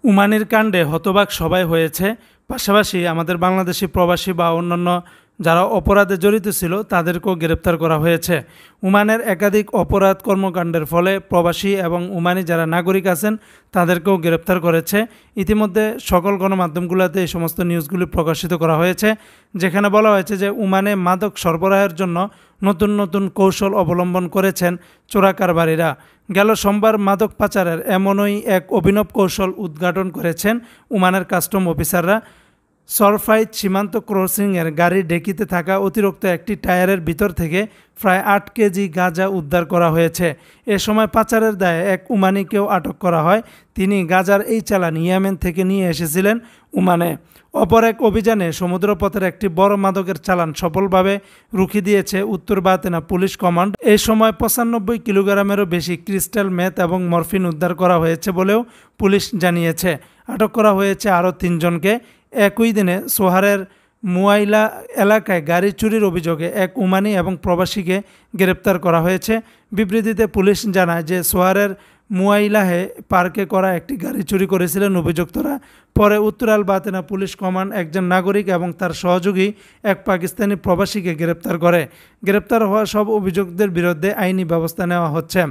ওমানের কাণ্ডে হতবাক সবাই হয়েছে। পাশাপাশি আমাদের বাংলাদেশি প্রবাসী বা অন্যান্য যারা অপরাধে জড়িত ছিল তাদেরকেও গ্রেপ্তার করা হয়েছে। ওমানের একাধিক অপরাধ কর্মকাণ্ডের ফলে প্রবাসী এবং ওমানি যারা নাগরিক আছেন তাদেরকেও গ্রেপ্তার করেছে। ইতিমধ্যে সকল গণমাধ্যমগুলোতে এই সমস্ত নিউজগুলি প্রকাশিত করা হয়েছে, যেখানে বলা হয়েছে যে ওমানে মাদক সরবরাহের জন্য নতুন নতুন কৌশল অবলম্বন করেছেন চোরা কারবারিরা। গেল সোমবার মাদক পাচারের এমনই এক অভিনব কৌশল উদ্ঘাটন করেছেন ওমানের কাস্টম অফিসাররা। সরফাইত সীমান্ত ক্রসিংয়ের গাড়ির ডেকিতে থাকা অতিরিক্ত একটি টায়ারের ভিতর থেকে প্রায় 8 কেজি গাঁজা উদ্ধার করা হয়েছে। এ সময় পাচারের দায়ে এক ওমানিকেও আটক করা হয়। তিনি গাঁজার এই চালান ইয়েমেন থেকে নিয়ে এসেছিলেন ওমানে। অপর এক অভিযানে সমুদ্রপথের একটি বড় মাদকের চালান সফলভাবে রুখে দিয়েছে উত্তর বাতেনা পুলিশ কমান্ড। এই সময় 95 কিলোগ্রামেরও বেশি ক্রিস্টাল মেথ এবং মরফিন উদ্ধার করা হয়েছে বলেও পুলিশ জানিয়েছে। আটক করা হয়েছে আরও 3 জনকে। একই দিনে সোহারের মুয়াইলা এলাকায় গাড়ি চুরির অভিযোগে এক ওমানি এবং প্রবাসীকে গ্রেপ্তার করা হয়েছে। বিবৃতিতে পুলিশ জানায় যে সোহারের মুয়াইলাহে পার্কে করা একটি গাড়ি চুরি করেছিলেন অভিযুক্তরা। পরে উত্তরাল বাতেনা পুলিশ কমান্ড একজন নাগরিক এবং তার সহযোগী এক পাকিস্তানি প্রবাসীকে গ্রেপ্তার করে। গ্রেপ্তার হওয়া সব অভিযুক্তদের বিরুদ্ধে আইনি ব্যবস্থা নেওয়া হচ্ছে।